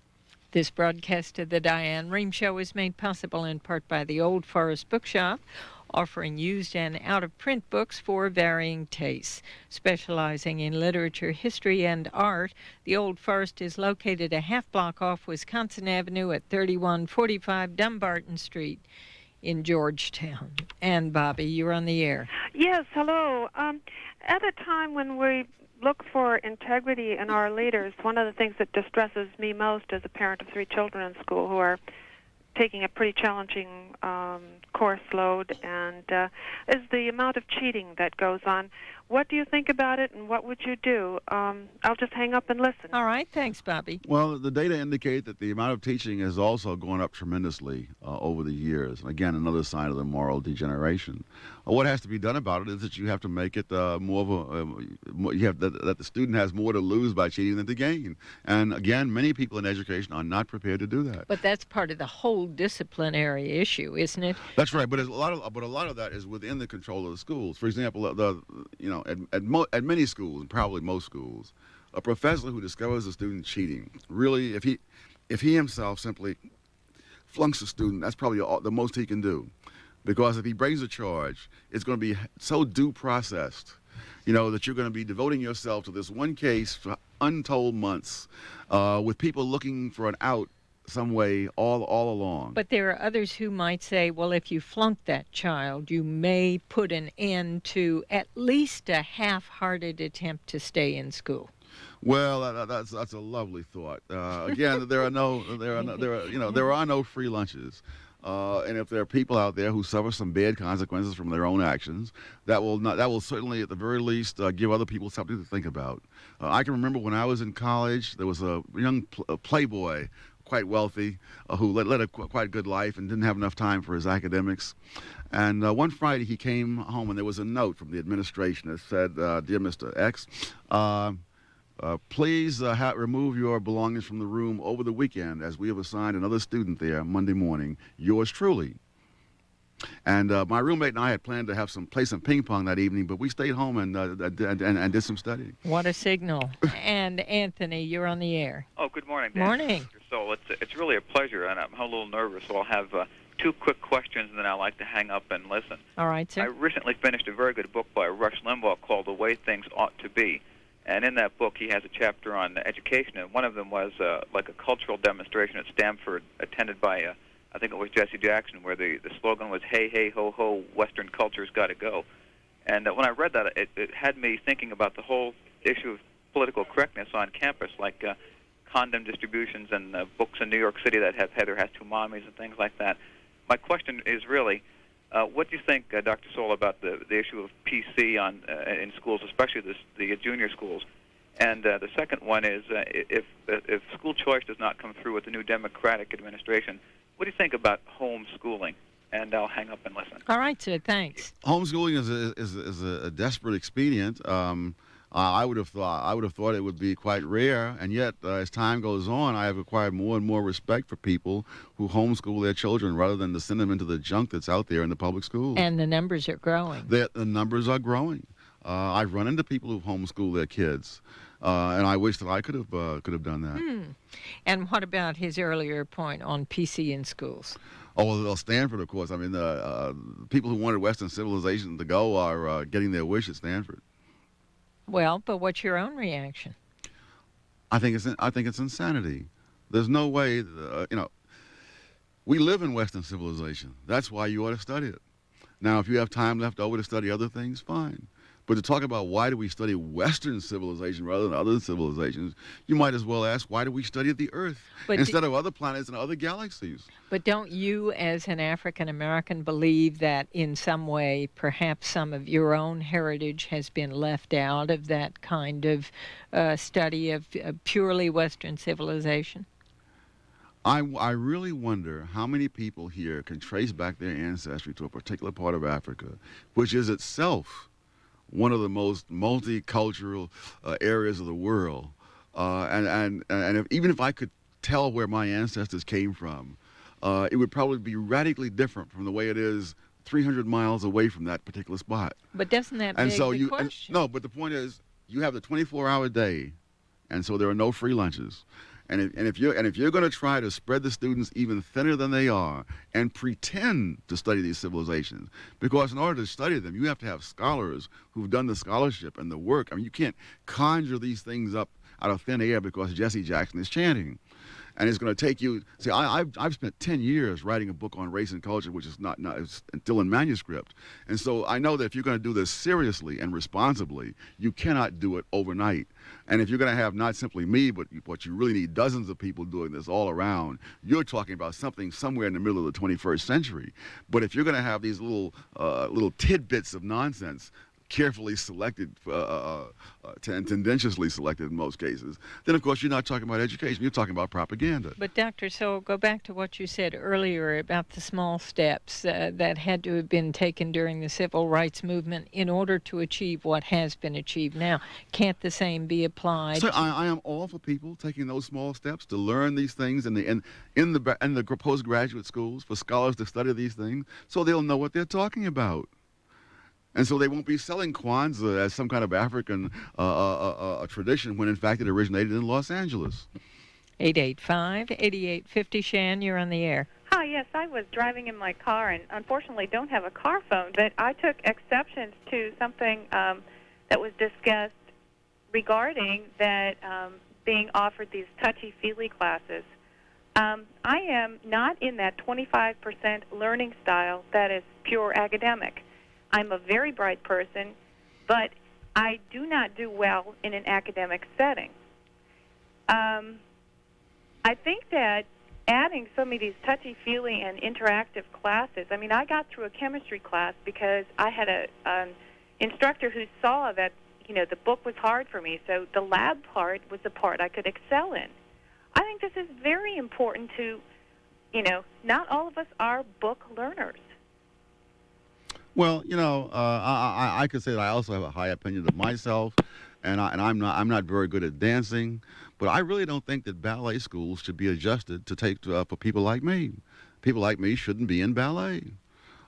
This broadcast of the Diane Rehm Show is made possible in part by the Old Forest Bookshop, offering used and out-of-print books for varying tastes. Specializing in literature, history, and art, the Old Forest is located a half block off Wisconsin Avenue at 3145 Dumbarton Street in Georgetown. And Bobby, you're on the air. Yes, hello. At a time when we look for integrity in our leaders, one of the things that distresses me most as a parent of 3 children in school who are taking a pretty challenging course load, and is the amount of cheating that goes on. What do you think about it, and what would you do? I'll just hang up and listen. All right, thanks, Bobby. Well, the data indicate that the amount of teaching has also gone up tremendously over the years. Again, another sign of the moral degeneration. What has to be done about it is that you have to make it more of a, that the student has more to lose by cheating than to gain. And again, many people in education are not prepared to do that. But that's part of the whole disciplinary issue, isn't it? That's right, but a lot of that is within the control of the schools. For example, at many schools, and probably most schools, a professor who discovers a student cheating, really, if he himself simply flunks a student, that's probably the most he can do. Because if he brings a charge, it's going to be so due processed, that you're going to be devoting yourself to this one case for untold months, with people looking for an out some way all along. But there are others who might say, well, if you flunk that child, you may put an end to at least a half-hearted attempt to stay in school. Well, that's a lovely thought. Again, there are no free lunches. And if there are people out there who suffer some bad consequences from their own actions, that will certainly, at the very least, give other people something to think about. I can remember when I was in college, there was a young playboy, quite wealthy, who led a quite good life and didn't have enough time for his academics. And one Friday he came home and there was a note from the administration that said, "Dear Mr. X, please remove your belongings from the room over the weekend, as we have assigned another student there Monday morning, yours truly." And my roommate and I had planned to play some ping pong that evening, but we stayed home and did some studying. What a signal. And Anthony, you're on the air. Oh, good morning, Dan. Morning. So it's really a pleasure, and I'm a little nervous, so I'll have 2 quick questions, and then I'd like to hang up and listen. All right, sir. I recently finished a very good book by Rush Limbaugh called The Way Things Ought to Be. And in that book, he has a chapter on education, and one of them was like a cultural demonstration at Stanford attended by, I think it was Jesse Jackson, where the slogan was, "Hey, hey, ho, ho, Western culture's got to go." And when I read that, it had me thinking about the whole issue of political correctness on campus, like condom distributions and books in New York City that have Heather has two mommies and things like that. My question is really, what do you think, Dr. Sowell, about the issue of PC in schools, especially the junior schools? And the second one is, if school choice does not come through with the new Democratic administration, what do you think about homeschooling? And I'll hang up and listen. All right, sir. Thanks. Homeschooling is a desperate expedient. I would have thought it would be quite rare, and yet as time goes on, I have acquired more and more respect for people who homeschool their children rather than to send them into the junk that's out there in the public schools. And the numbers are growing. The numbers are growing. I've run into people who homeschool their kids, and I wish that I could have done that. And what about his earlier point on PC in schools? Oh, well, Stanford, of course. I mean, people who wanted Western civilization to go are getting their wish at Stanford. Well, but what's your own reaction? I think it's insanity. There's no way. We live in Western civilization. That's why you ought to study it. Now, if you have time left over to study other things, fine. But to talk about why do we study Western civilization rather than other civilizations, you might as well ask, why do we study the Earth instead of other planets and other galaxies? But don't you, as an African American, believe that in some way perhaps some of your own heritage has been left out of that kind of study of purely Western civilization? I really wonder how many people here can trace back their ancestry to a particular part of Africa, which is itself one of the most multicultural areas of the world. And even if I could tell where my ancestors came from, it would probably be radically different from the way it is 300 miles away from that particular spot. But doesn't that beg the question? No, but the point is, you have the 24-hour day, and so there are no free lunches. And if you're going to try to spread the students even thinner than they are and pretend to study these civilizations, because in order to study them, you have to have scholars who've done the scholarship and the work. I mean, you can't conjure these things up out of thin air because Jesse Jackson is chanting. And it's going to take you. See, I've spent 10 years writing a book on race and culture, which is not it's still in manuscript. And so I know that if you're going to do this seriously and responsibly, you cannot do it overnight. And if you're going to have not simply me, but what you really need dozens of people doing this all around, you're talking about something somewhere in the middle of the 21st century. But if you're going to have these little tidbits of nonsense, carefully selected and tendentiously selected in most cases, then of course you're not talking about education, you're talking about propaganda. But Dr. Sowell, go back to what you said earlier about the small steps that had to have been taken during the civil rights movement in order to achieve what has been achieved now. Can't the same be applied? So I am all for people taking those small steps to learn these things in the postgraduate schools, for scholars to study these things so they'll know what they're talking about. And so they won't be selling Kwanzaa as some kind of African tradition when, in fact, it originated in Los Angeles. 885-8850. Shan, you're on the air. Hi, yes, I was driving in my car and unfortunately don't have a car phone, but I took exceptions to something that was discussed regarding that being offered these touchy-feely classes. I am not in that 25% learning style that is pure academic. I'm a very bright person, but I do not do well in an academic setting. I think that adding some of these touchy-feely and interactive classes, I mean, I got through a chemistry class because I had an instructor who saw that, the book was hard for me, so the lab part was the part I could excel in. I think this is very important to, not all of us are book learners. Well, I could say that I also have a high opinion of myself, and I'm not very good at dancing, but I really don't think that ballet schools should be adjusted to take for people like me. People like me shouldn't be in ballet.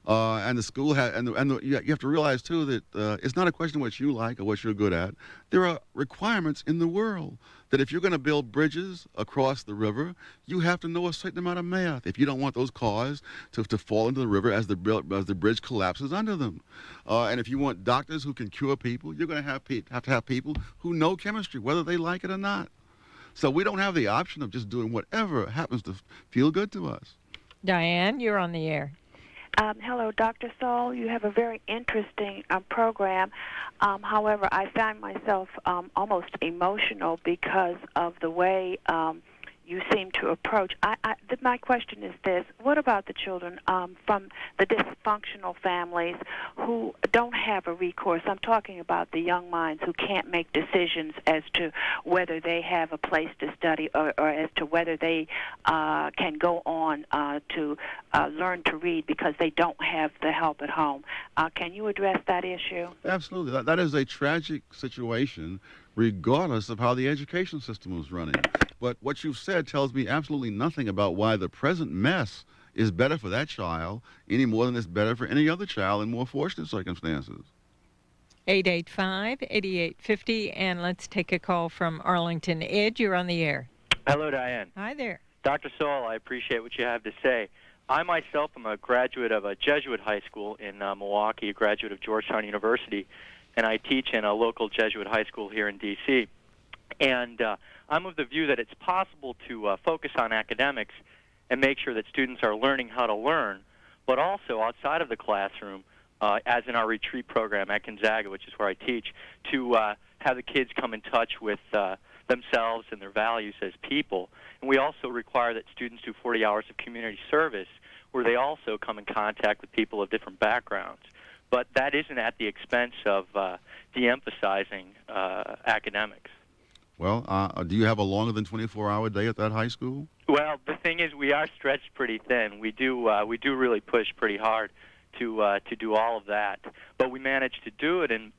And the school you have to realize too that it's not a question of what you like or what you're good at. There are requirements in the world that if you're going to build bridges across the river, you have to know a certain amount of math if you don't want those cars to fall into the river as the bridge collapses under them. And if you want doctors who can cure people, you're going to have to have people who know chemistry, whether they like it or not. So we don't have the option of just doing whatever happens to feel good to us. Diane, you're on the air. Hello, Dr. Sowell. You have a very interesting program. However, I find myself almost emotional because of the way you seem to approach. My question is this: what about the children from the dysfunctional families who don't have a recourse? I'm talking about the young minds who can't make decisions as to whether they have a place to study or as to whether they can go on to learn to read because they don't have the help at home. Can you address that issue? Absolutely. That is a tragic situation, regardless of how the education system is running. But what you've said tells me absolutely nothing about why the present mess is better for that child any more than it's better for any other child in more fortunate circumstances. 885-8850, and let's take a call from Arlington. Ed, you're on the air. Hello, Diane. Hi there. Dr. Sowell, I appreciate what you have to say. I myself am a graduate of a Jesuit high school in Milwaukee, a graduate of Georgetown University, and I teach in a local Jesuit high school here in D.C. And I'm of the view that it's possible to focus on academics and make sure that students are learning how to learn, but also outside of the classroom, as in our retreat program at Gonzaga, which is where I teach, to have the kids come in touch with themselves and their values as people. And we also require that students do 40 hours of community service where they also come in contact with people of different backgrounds. But that isn't at the expense of de-emphasizing academics. Well, do you have a longer than 24-hour day at that high school? Well, the thing is, we are stretched pretty thin. We do really push pretty hard to do all of that, but we managed to do it. And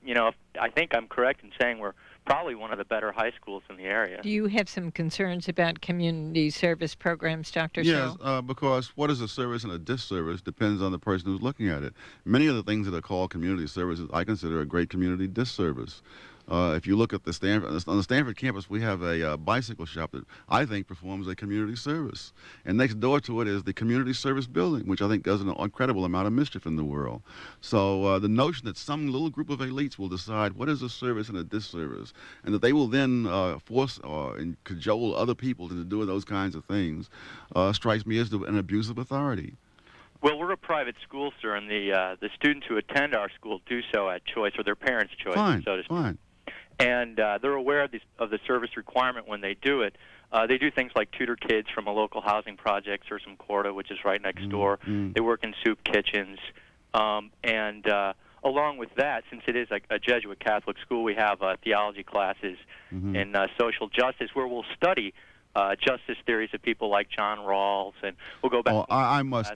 I think I'm correct in saying we're probably one of the better high schools in the area. Do you have some concerns about community service programs, Dr. Yes, Sowell? because what is a service and a disservice depends on the person who's looking at it. Many of the things that are called community services I consider a great community disservice. If you look at on the Stanford campus, we have a bicycle shop that I think performs a community service. And next door to it is the community service building, which I think does an incredible amount of mischief in the world. So the notion that some little group of elites will decide what is a service and a disservice, and that they will then force and cajole other people to do those kinds of things, strikes me as an abuse of authority. Well, we're a private school, sir, and the students who attend our school do so at choice, or their parents' choice, so to speak. Fine. And they're aware of the service requirement when they do it. They do things like tutor kids from a local housing project, Sursum Corda, which is right next door. They work in soup kitchens. And along with that, since it is a Jesuit Catholic school, we have theology classes in social justice where we'll study justice theories of people like John Rawls, and we'll go back. Oh, I must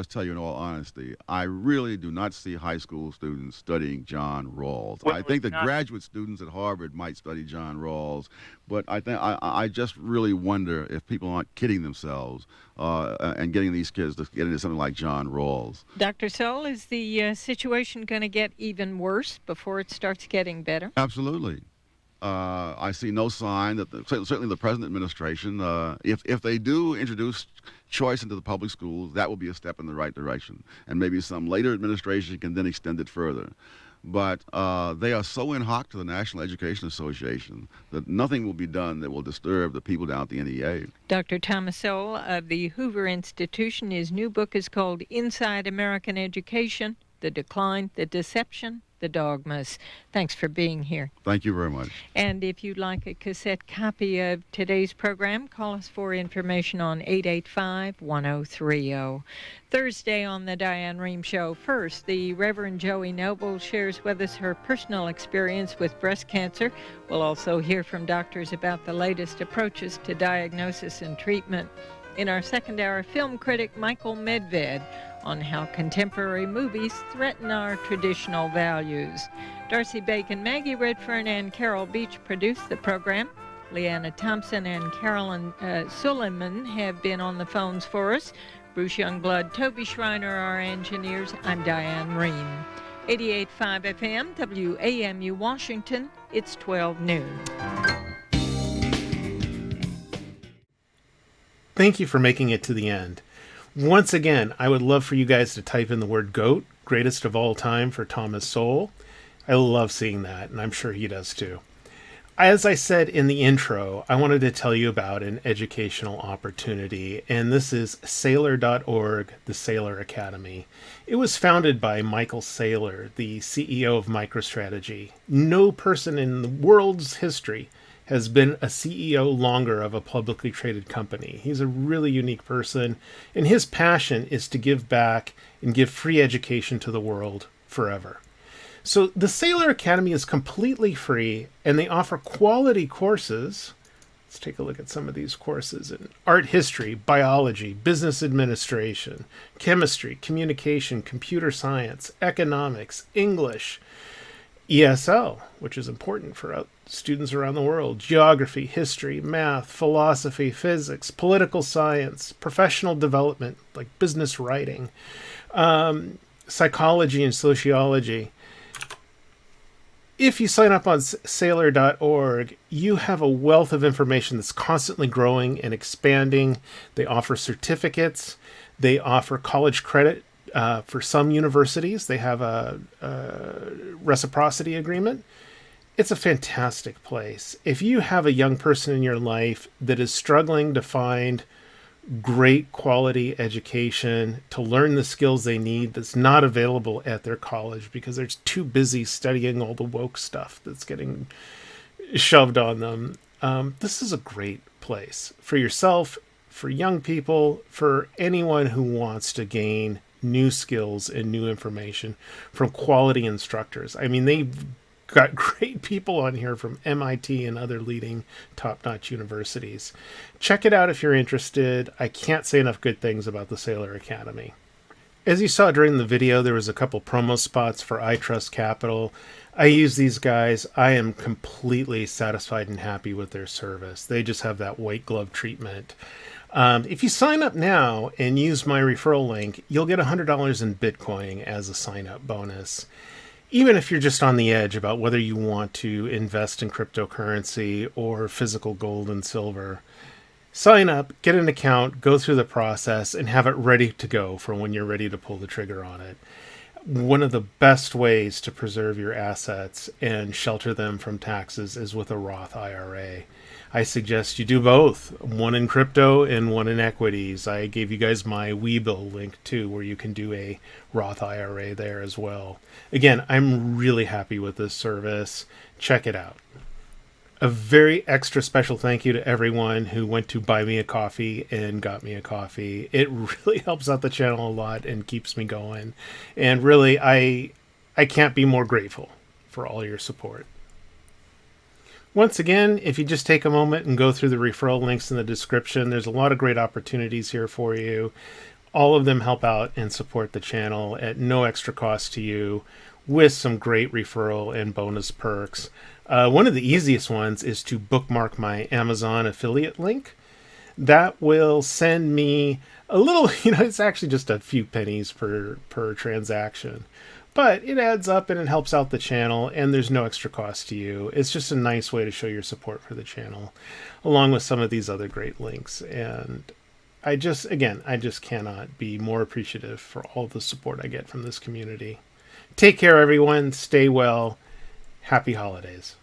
tell you in all honesty, I really do not see high school students studying John Rawls. Well, I think the graduate students at Harvard might study John Rawls, but I just really wonder if people aren't kidding themselves and getting these kids to get into something like John Rawls. Dr. Sowell, is the situation going to get even worse before it starts getting better? Absolutely. I see no sign that certainly the present administration, if they do introduce choice into the public schools, that will be a step in the right direction. And maybe some later administration can then extend it further. But they are so in hock to the National Education Association that nothing will be done that will disturb the people down at the NEA. Dr. Thomas Sowell of the Hoover Institution, his new book is called Inside American Education, The Decline, the Deception, the Dogmas. Thanks for being here. Thank you very much. And if you'd like a cassette copy of today's program, call us for information on 885-1030. Thursday on the Diane Rehm Show. First, the Reverend Joey Noble shares with us her personal experience with breast cancer. We'll also hear from doctors about the latest approaches to diagnosis and treatment. In our second hour, film critic Michael Medved on how contemporary movies threaten our traditional values. Darcy Bacon, Maggie Redfern, and Carol Beach produced the program. Leanna Thompson and Carolyn Suleiman have been on the phones for us. Bruce Youngblood, Toby Schreiner, our engineers. I'm Diane Rehm. 88.5 FM, WAMU Washington. It's 12 noon. Thank you for making it to the end. Once again, I would love for you guys to type in the word GOAT, greatest of all time, for Thomas Sowell. I love seeing that, and I'm sure he does too. as I said in the intro, I wanted to tell you about an educational opportunity, and this is Saylor.org, the Saylor Academy. It was founded by Michael Saylor, the CEO of MicroStrategy. No person in the world's history has been a CEO longer of a publicly traded company. He's a really unique person, and his passion is to give back and give free education to the world forever. So the Saylor Academy is completely free, and they offer quality courses. Let's take a look at some of these courses in art history, biology, business administration, chemistry, communication, computer science, economics, English, ESL, which is important for students around the world, geography, history, math, philosophy, physics, political science, professional development, like business writing, psychology and sociology. If you sign up on Saylor.org, you have a wealth of information that's constantly growing and expanding. They offer certificates. They offer college credit for some universities. They have a reciprocity agreement. It's a fantastic place. If you have a young person in your life that is struggling to find great quality education to learn the skills they need that's not available at their college because they're too busy studying all the woke stuff that's getting shoved on them, this is a great place for yourself, for young people, for anyone who wants to gain new skills and new information from quality instructors. I mean, they've got great people on here from MIT and other leading top-notch universities. Check it out if you're interested. I can't say enough good things about the Saylor Academy. As you saw during the video, there was a couple promo spots for iTrustCapital. I use these guys. I am completely satisfied and happy with their service. They just have that white glove treatment. If you sign up now and use my referral link, you'll get $100 in Bitcoin as a sign-up bonus. Even if you're just on the edge about whether you want to invest in cryptocurrency or physical gold and silver, sign up, get an account, go through the process, and have it ready to go for when you're ready to pull the trigger on it. One of the best ways to preserve your assets and shelter them from taxes is with a Roth IRA. I suggest you do both, one in crypto and one in equities. I gave you guys my Webull link too, where you can do a Roth IRA there as well. Again, I'm really happy with this service. Check it out. A very extra special thank you to everyone who went to buy me a coffee and got me a coffee. It really helps out the channel a lot and keeps me going. And really, I can't be more grateful for all your support. Once again, if you just take a moment and go through the referral links in the description, there's a lot of great opportunities here for you. All of them help out and support the channel at no extra cost to you with some great referral and bonus perks. One of the easiest ones is to bookmark my Amazon affiliate link. That will send me a little, it's actually just a few pennies per transaction. But it adds up and it helps out the channel, and there's no extra cost to you. It's just a nice way to show your support for the channel, along with some of these other great links. And I just cannot be more appreciative for all the support I get from this community. Take care, everyone. Stay well. Happy holidays.